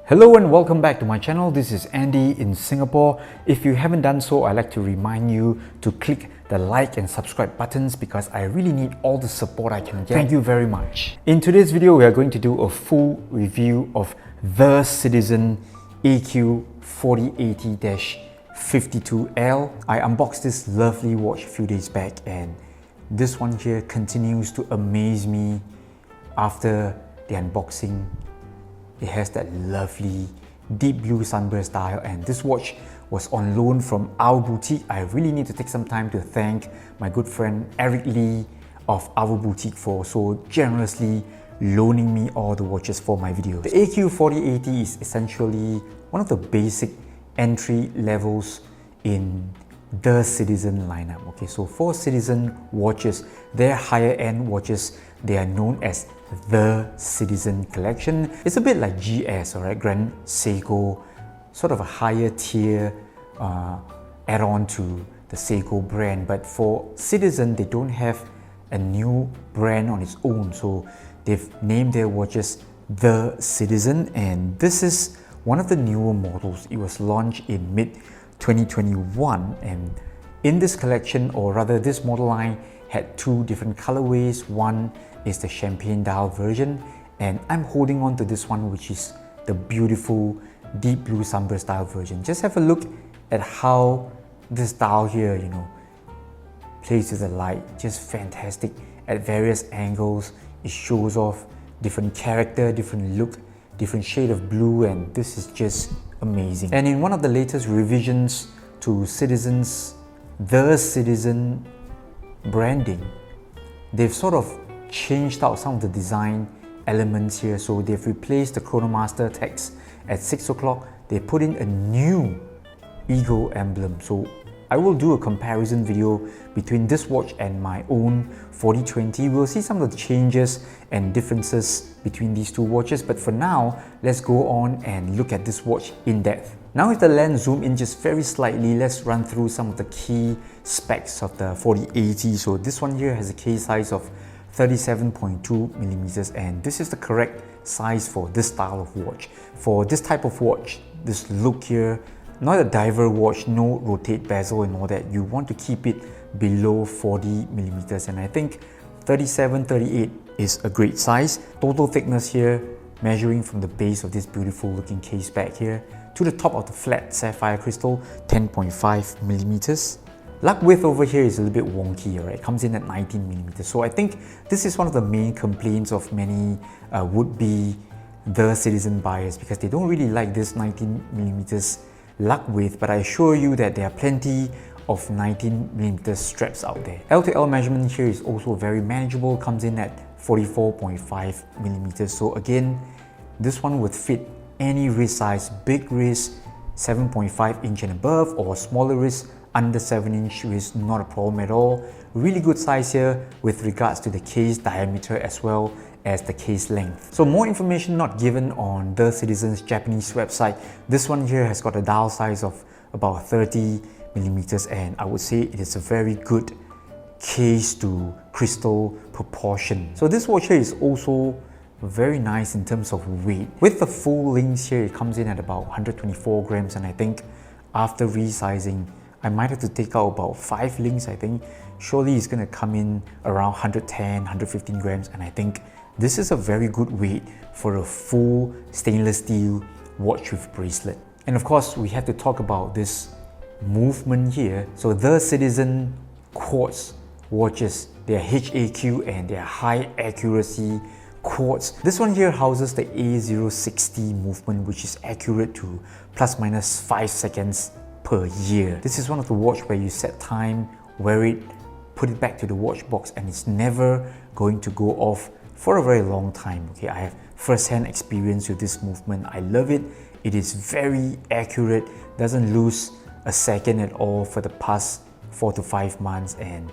Hello and welcome back to my channel. This is Andy in Singapore. If you haven't done so, I'd like to remind you to click the like and subscribe buttons because I really need all the support I can get. Thank you very much. In today's video, we are going to do a full review of the Citizen AQ4080-52L. I unboxed this lovely watch a few days back, and this one here continues to amaze me after the unboxing. It has that lovely deep blue sunburst dial, and this watch was on loan from our boutique. I really need to take some time to thank my good friend Eric Lee of our boutique for so generously loaning me all the watches for my videos. The AQ4080 is essentially one of the basic entry levels in the Citizen lineup. Okay, so for Citizen watches, they're higher end watches. They are known as the Citizen collection. It's a bit like GS, alright, Grand Seiko, sort of a higher tier add-on to the Seiko brand. But for Citizen, they don't have a new brand on its own, so they've named their watches the Citizen, and this is one of the newer models. It was launched in mid-2021, and in this collection, or rather this model line, had two different colorways. One is the champagne dial version, and I'm holding on to this one, which is the beautiful deep blue sunburst dial version. Just have a look at how this dial here, plays with the light. Just fantastic at various angles. It shows off different character, different look, different shade of blue, and this is just amazing. And in one of the latest revisions to the Citizen branding, they've sort of changed out some of the design elements here. So they've replaced the Chronomaster text at 6 o'clock. They put in a new eagle emblem. So I will do a comparison video between this watch and my own 4020. We'll see some of the changes and differences between these two watches, but for now, let's go on and look at this watch in depth. Now with the lens zoom in just very slightly, let's run through some of the key specs of the 4080. So this one here has a case size of 37.2 millimeters, and this is the correct size for this style of watch. For this type of watch, this look here, not a diver watch, no rotate bezel and all that. You want to keep it below 40 millimeters, and I think 37-38 is a great size. Total thickness here, measuring from the base of this beautiful looking case back here to the top of the flat sapphire crystal, 10.5 millimeters. Lug width over here is a little bit wonky, right? It comes in at 19 millimeters. So I think this is one of the main complaints of many would-be the Citizen buyers, because they don't really like this 19 millimeters lug width, but I assure you that there are plenty of 19 millimeters straps out there. L to L measurement here is also very manageable, comes in at 44.5 millimeters. So again, this one would fit any wrist size, big wrist, 7.5 inch and above, or smaller wrist, under 7 inch wrist, not a problem at all. Really good size here with regards to the case diameter as well as the case length. So more information not given on the Citizen's Japanese website. This one here has got a dial size of about 30 millimeters, and I would say it is a very good case to crystal proportion. So this watch here is also very nice in terms of weight. With the full links here, it comes in at about 124 grams, and I think after resizing, I might have to take out about 5 links. I think surely it's going to come in around 110, 115 grams, and I think this is a very good weight for a full stainless steel watch with bracelet. And of course, we have to talk about this movement here. So the Citizen quartz watches, they are HAQ and they are high accuracy quartz. This one here houses the A060 movement, which is accurate to plus minus 5 seconds per year. This is one of the watch where you set time, wear it, put it back to the watch box, and it's never going to go off for a very long time. Okay, I have first-hand experience with this movement. I love it. It is very accurate, doesn't lose a second at all for the past 4 to 5 months, and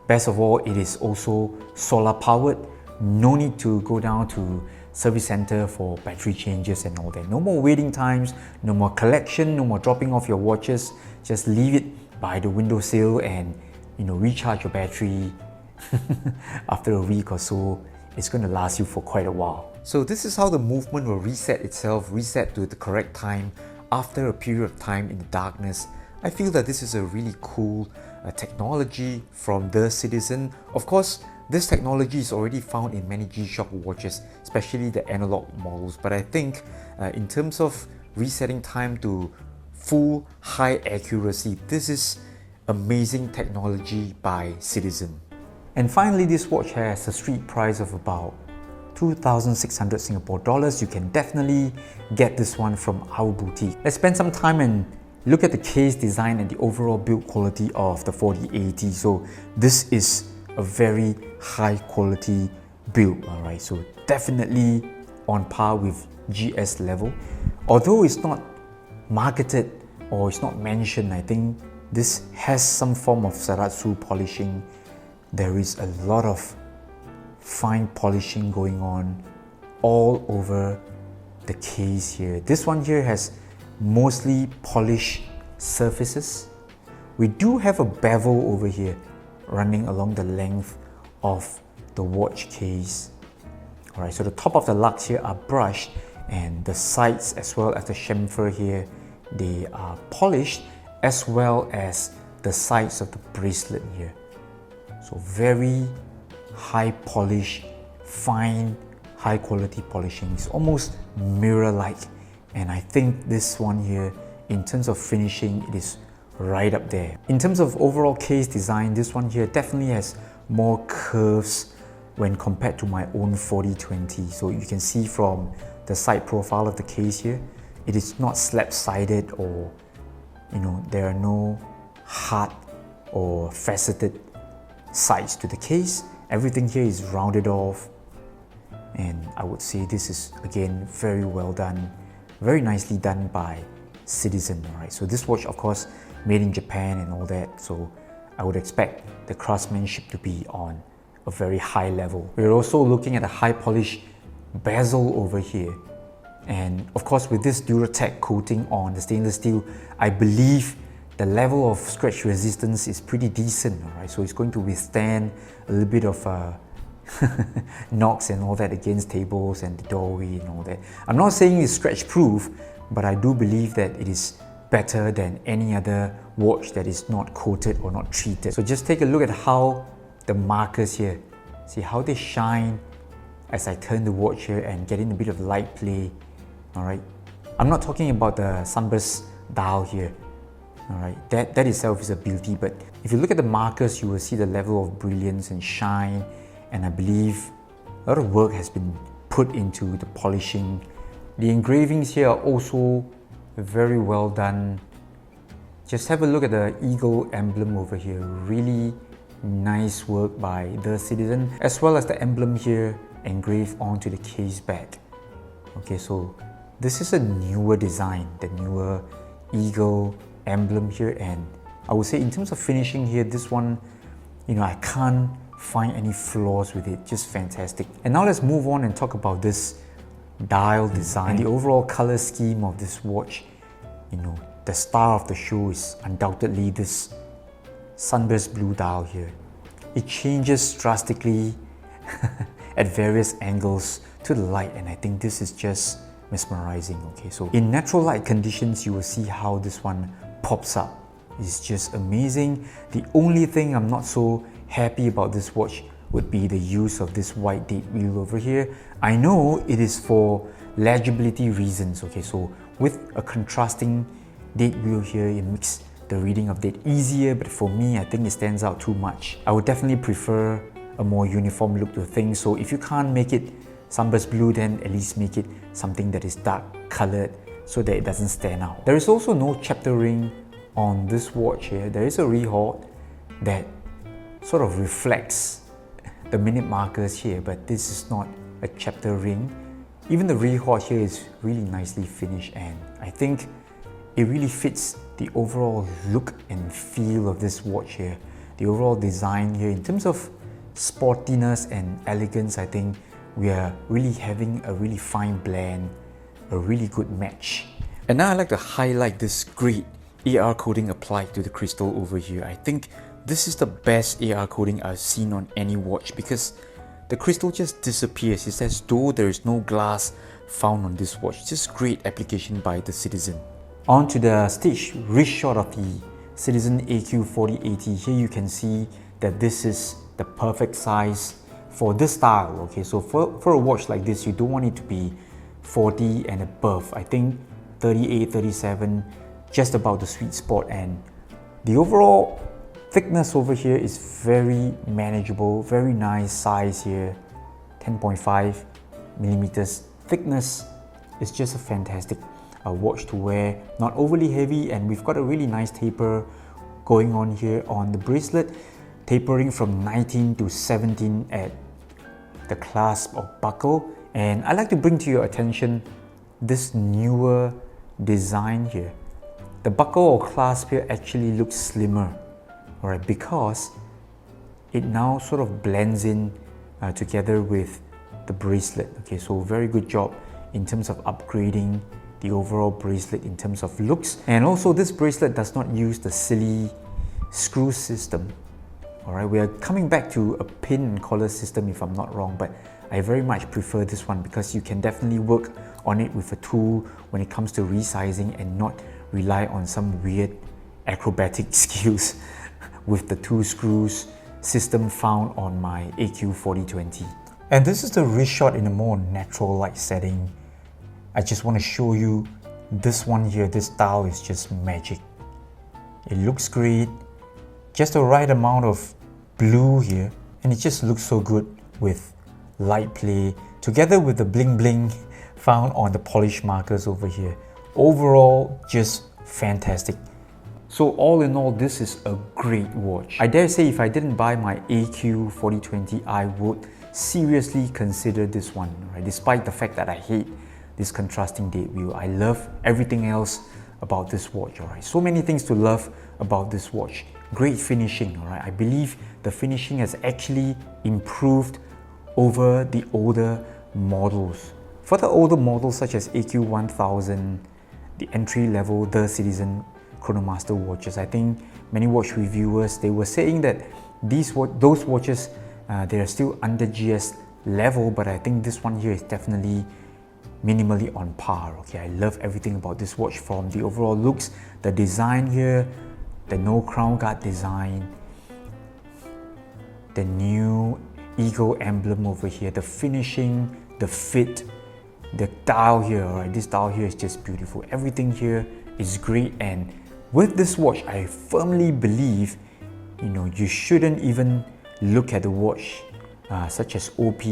best of all, it is also solar powered. No need to go down to service center for battery changes and all that. No more waiting times, no more collection, no more dropping off your watches. Just leave it by the windowsill and recharge your battery after a week or so it's going to last you for quite a while. So this is how the movement will reset itself, reset to the correct time after a period of time in the darkness. I feel that this is a really cool technology from the Citizen. Of course, this technology is already found in many G-Shock watches, especially the analog models. But I think in terms of resetting time to full high accuracy, this is amazing technology by Citizen. And finally, this watch has a street price of about 2,600 Singapore dollars. You can definitely get this one from our boutique. Let's spend some time and look at the case design and the overall build quality of the 4080. So this is a very high quality build, alright, so definitely on par with GS level. Although it's not marketed or it's not mentioned, I think this has some form of Saratsu polishing. There is a lot of fine polishing going on all over the case here. This one here has mostly polished surfaces. We do have a bevel over here running along the length of the watch case. Alright, so the top of the lugs here are brushed, and the sides as well as the chamfer here, they are polished, as well as the sides of the bracelet here. So very high polish, fine, high quality polishing. It's almost mirror-like, and I think this one here, in terms of finishing, it is right up there. In terms of overall case design, this one here definitely has more curves when compared to my own 4020. So you can see from the side profile of the case here, it is not slab-sided, or there are no hard or faceted sides to the case. Everything here is rounded off, and I would say this is again very well done, very nicely done by Citizen. Alright, so this watch, of course, made in Japan and all that, so I would expect the craftsmanship to be on a very high level. We're also looking at a high polish bezel over here, and of course with this Duratec coating on the stainless steel, I believe the level of scratch resistance is pretty decent. Alright, so it's going to withstand a little bit of knocks and all that against tables and the doorway and all that. I'm not saying it's scratch proof, but I do believe that it is better than any other watch that is not coated or not treated. So just take a look at how the markers here, see how they shine as I turn the watch here and get in a bit of light play. Alright, I'm not talking about the sunburst dial here. Alright, that itself is a beauty, but if you look at the markers, you will see the level of brilliance and shine, and I believe a lot of work has been put into the polishing. The engravings here are also very well done. Just have a look at the eagle emblem over here. Really nice work by the Citizen, as well as the emblem here engraved onto the case back. Okay, so this is a newer design, the newer eagle emblem here, and I would say in terms of finishing here, this one, I can't find any flaws with it. Just fantastic. And now let's move on and talk about this dial design, the overall color scheme of this watch. The star of the show is undoubtedly this sunburst blue dial here. It changes drastically at various angles to the light, and I think this is just mesmerizing. Okay, so in natural light conditions, you will see how this one pops up. It's just amazing. The only thing I'm not so happy about this watch would be the use of this white date wheel over here. I know it is for legibility reasons. Okay, so with a contrasting date wheel here, it makes the reading of date easier, but for me, I think it stands out too much. I would definitely prefer a more uniform look to things. So if you can't make it sunburst blue, then at least make it something that is dark colored so that it doesn't stand out. There is also no chapter ring on this watch here. There is a rehaut that sort of reflects the minute markers here, but this is not a chapter ring. Even the rehaut here is really nicely finished, and I think it really fits the overall look and feel of this watch here. The overall design here, in terms of sportiness and elegance, I think we are really having a really fine blend, a really good match. And now I'd like to highlight this great AR coating applied to the crystal over here. I think this is the best AR coating I've seen on any watch, because the crystal just disappears. It's as though there is no glass found on this watch. Just great application by the Citizen. On to the stitch wrist shot of the Citizen AQ4080. Here you can see that this is the perfect size for this style. Okay, so for a watch like this, you don't want it to be 40 and above. I think 38, 37, just about the sweet spot, and the overall thickness over here is very manageable, very nice size here, 10.5 millimeters thickness. Is just a fantastic watch to wear, not overly heavy, and we've got a really nice taper going on here on the bracelet, tapering from 19 to 17 at the clasp or buckle. And I like to bring to your attention this newer design here. The buckle or clasp here actually looks slimmer, alright, because it now sort of blends in together with the bracelet. Okay, so very good job in terms of upgrading the overall bracelet in terms of looks. And also this bracelet does not use the silly screw system. Alright, we are coming back to a pin and collar system if I'm not wrong, but I very much prefer this one because you can definitely work on it with a tool when it comes to resizing and not rely on some weird acrobatic skills with the 2 screws system found on my AQ4020. And this is the wrist shot in a more natural light setting. I just want to show you this one here. This style is just magic. It looks great, just the right amount of blue here, and it just looks so good with light play together with the bling bling found on the polish markers over here. Overall, just fantastic. So all in all, this is a great watch. I dare say if I didn't buy my AQ4020, I would seriously consider this one, right? Despite the fact that I hate this contrasting date wheel. I love everything else about this watch, alright? So many things to love about this watch. Great finishing, alright? I believe the finishing has actually improved over the older models. For the older models such as AQ1000, the entry level, the Citizen Chronomaster watches, I think many watch reviewers, they were saying that those watches, they are still under GS level, but I think this one here is definitely minimally on par. Okay, I love everything about this watch, from the overall looks, the design here, the no crown guard design, the new Eagle emblem over here, the finishing, the fit, the dial here, right? This dial here is just beautiful. Everything here is great, and with this watch, I firmly believe, you shouldn't even look at the watch such as OP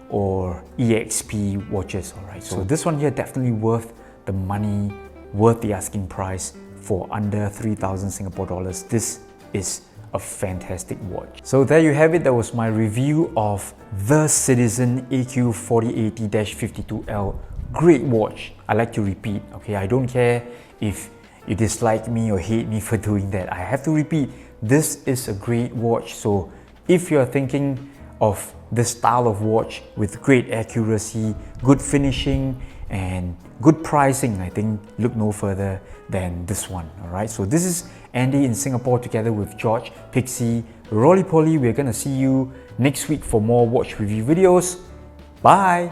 or EXP watches, alright? So this one here definitely worth the money, worth the asking price for under 3,000 Singapore dollars. This is a fantastic watch. So there you have it. That was my review of the Citizen AQ4080-52L. Great watch. I like to repeat, okay? I don't care if you dislike me or hate me for doing that. I have to repeat, this is a great watch. So if you're thinking of this style of watch with great accuracy, good finishing, and good pricing, I think look no further than this one. Alright, so this is Andy in Singapore together with George, Pixie, Rolly Polly. We're gonna see you next week for more watch review videos. Bye!